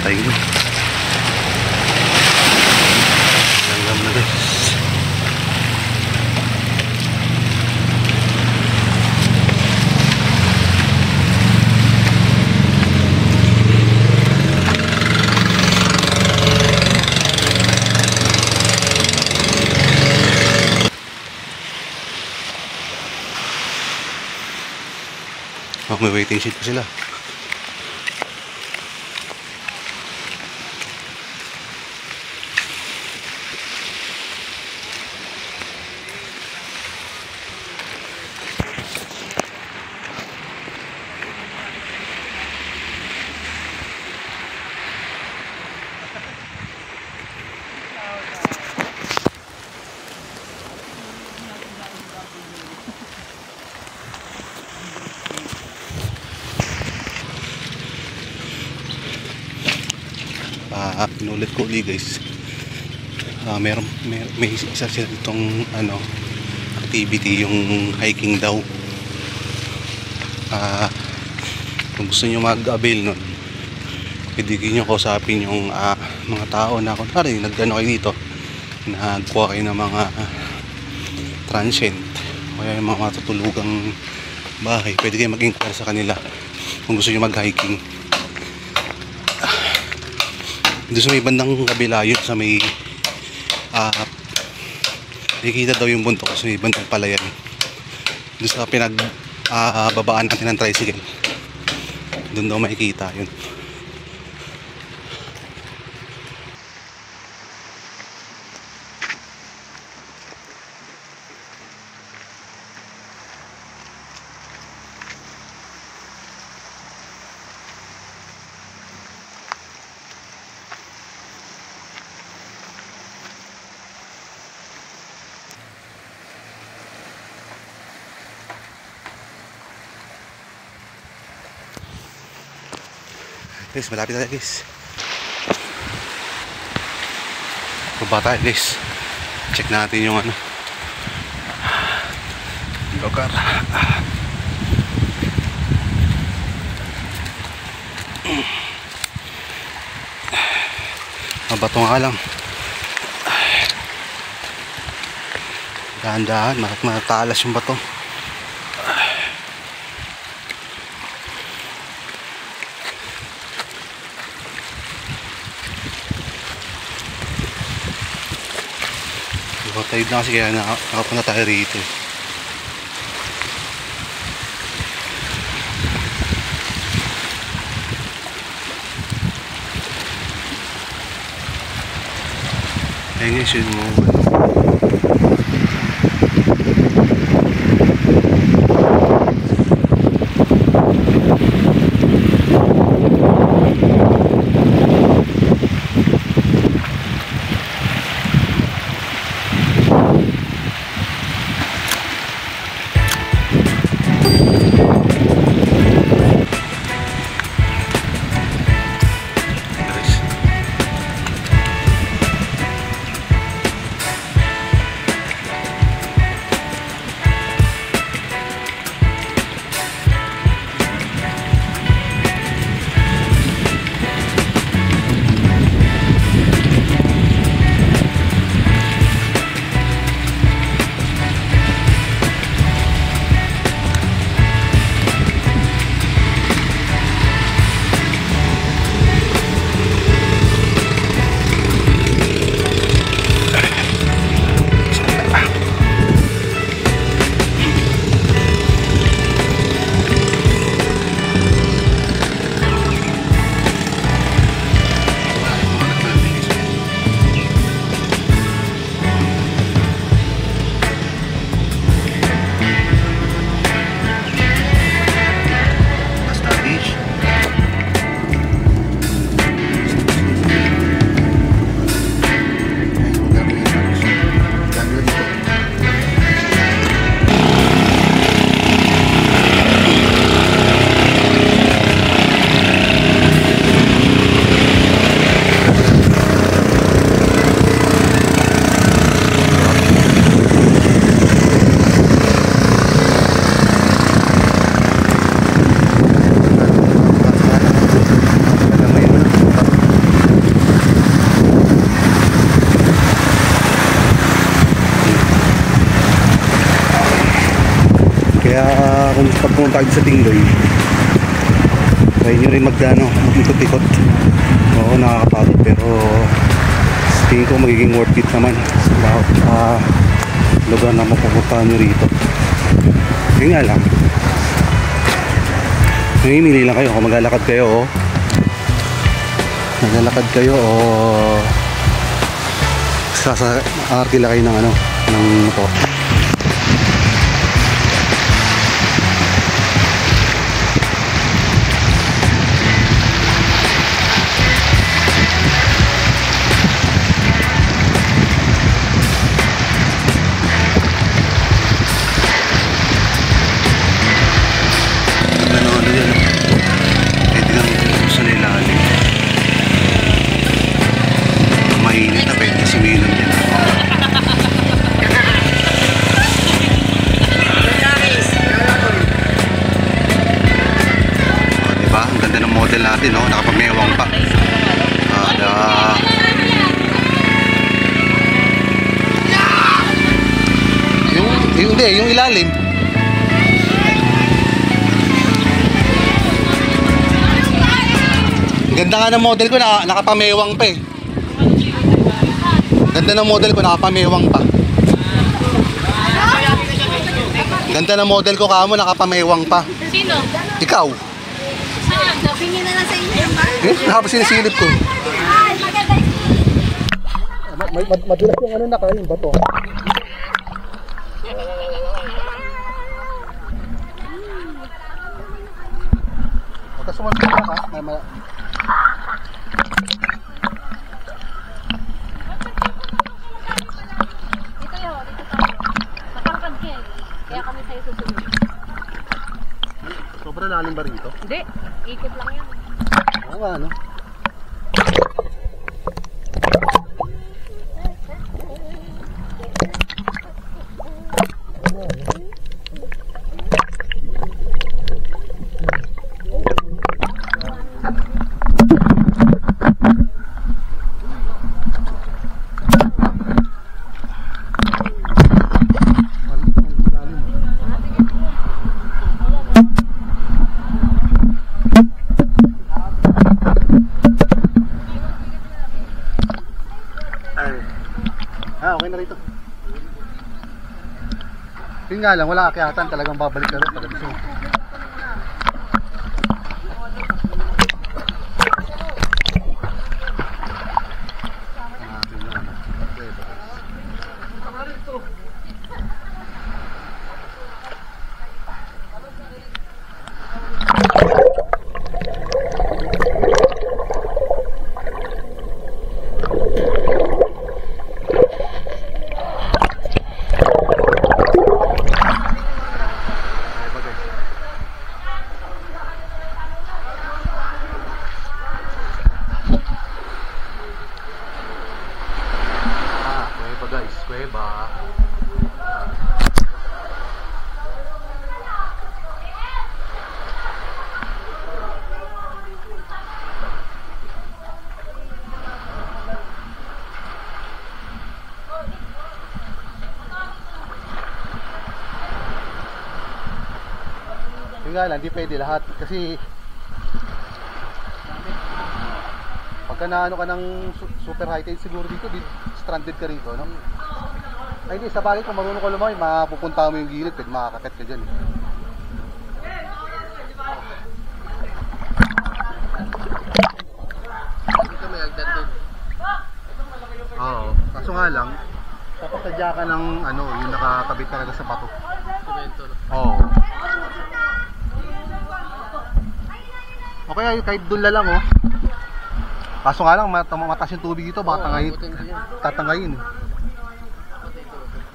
patay na. Langgam na guys. Oh, may waiting sheet pa sila. Pinulit ko ulit guys. May isa sila itong activity, yung hiking daw. Kung gusto nyo mag-avail nun, pwede nyo kausapin yung mga tao na kunwari nagdano kayo dito, nagkuha kayo ng mga transient o kaya yung mga matutulugang bahay. Pwede kayo mag-inquire sa kanila kung gusto nyo mag-hiking. Doon sa may bandang kabila yun, sa may nakikita daw yung bundok sa may bandang palayan, doon sa babaan natin ng tricycle, doon daw makikita yun. Guys, malapit tayo guys. Baba tayo guys. Check natin yung lugar. Mabato nga lang. Dahan-dahan, matalas yung bato. Tayo na kasi kaya nakapunta tayo rito. Ayun guys, yun mo. pumunta kayo sa Tingloy, try nyo rin mag-ikot-ikot. Oo, nakakapagod pero tingin ko magiging worth it naman bawat lugar na mapupuntahan nyo rito. Yun nga lang, mamimili lang kayo kung maglalakad kayo o sasakila kayo ng ng motor. Natin, no? Nakapamewang pa. Yung ilalim. Ganda nga ng model ko, nakapamewang pa eh. Ganda ng model ko, nakapamewang pa. Ganda ng model ko, kamo, nakapamewang pa. Sino? Ikaw. Pingin na lang sa inyo ba? Nakapasinisilip ko. Madulas yung yung bato. Huwag ka sumunod ka. Dito yun, dito tayo. Nakarapad ka eh. Kaya kami sa'yo susunod. Sobrang lalim ba rito? Hindi, ikot lang yan. Oo nga, no? Okay na rito. Yun nga lang, wala akyatan, talagang babalik na rin talaga siya. Kuweba. Yun nga lang, di pwede lahat kasi pagka naano ka ng super high tide siguro dito, stranded ka rito, no? Ay hindi, sa bagay kung marunong ka lumayo, mapupunta mo yung gilid, pwede makakakit ka dyan. Dito may agdan doon. Oo, kaso nga lang, kapag sadya ka ng yung nakakabit talaga sa bato. Semento, no? Oo. Okay, kahit doon lang, oh. Kaso nga lang, mataas yung tubig dito, baka tatangayin.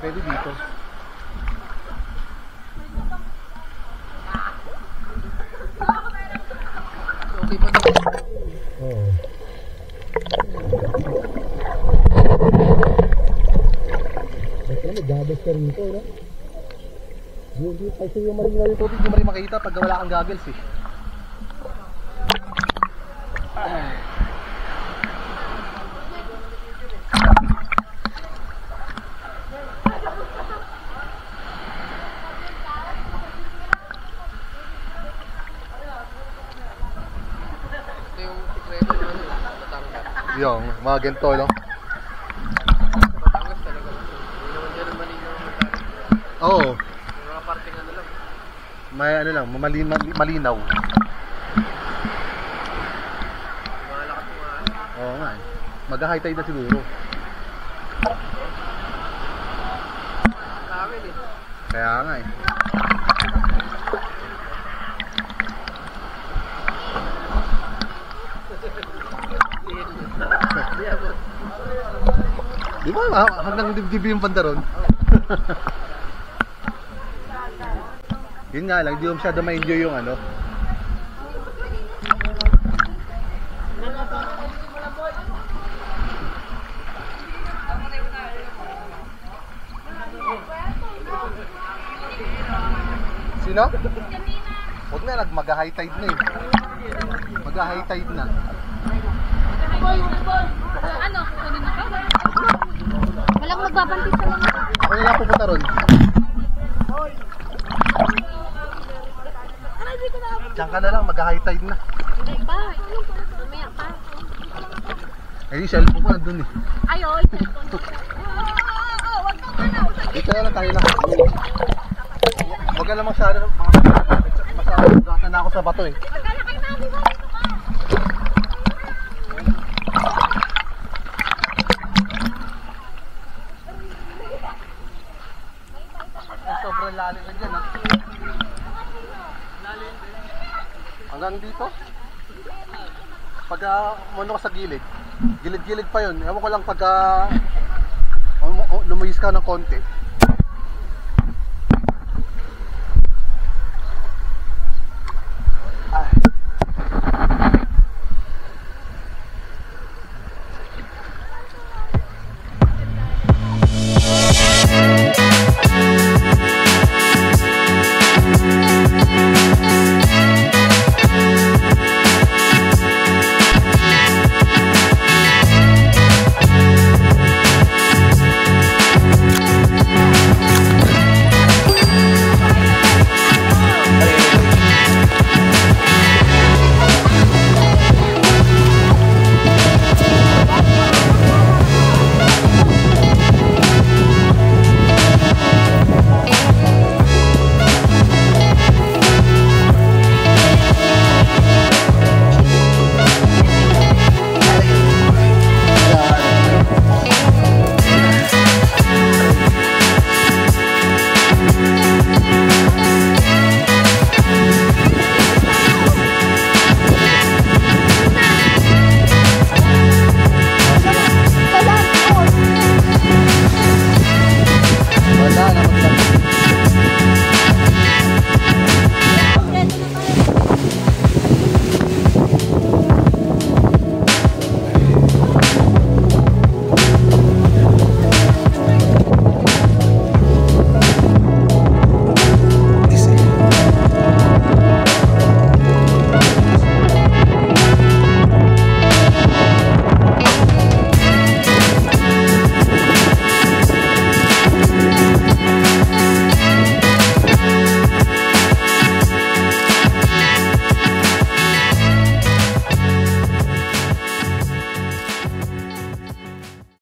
Pwede dito. Okay pa dito. Oo. Ito, nag-goggles ka rito, no? Kasi yung marinaw yung tubig, yung makikita pag wala kang goggles, eh. Yung mga ganito, no? Batangas talaga. Hindi naman dyan ang malinaw. Oo. Mga parting ano lang. May ano lang, malinaw. Malakas mga Oo nga eh. Mag-high tide na siguro. sa amin eh. Kaya nga eh. Di ba hanggang dibdib yung banda ron? Yun nga lang, di mo masyado ma-enjoy yung ano. Sino? Huwag na, mag-high tide na eh. Mag-high tide na. Ano? Kukunin na ka? Walang magbabantis sa mga. Ako na lang pupunta ron. Diyan ka na lang, mag-high tide na. Hindi pa. Mamaya pa. Eh, yung cellphone ko nandun eh. Ayo, i-cellphone mo. Wag kang ano. Dito na lang tayo na. Huwag ka lang masyado, masyado gata na ako sa bato eh. Magkala kayo na, di ba? Sobrang lalim na dyan ha. Hanggang dito. Pagka ano ka sa gilid, gilid-gilid pa yun. Ewan ko lang pagka lumayis ka ng konti.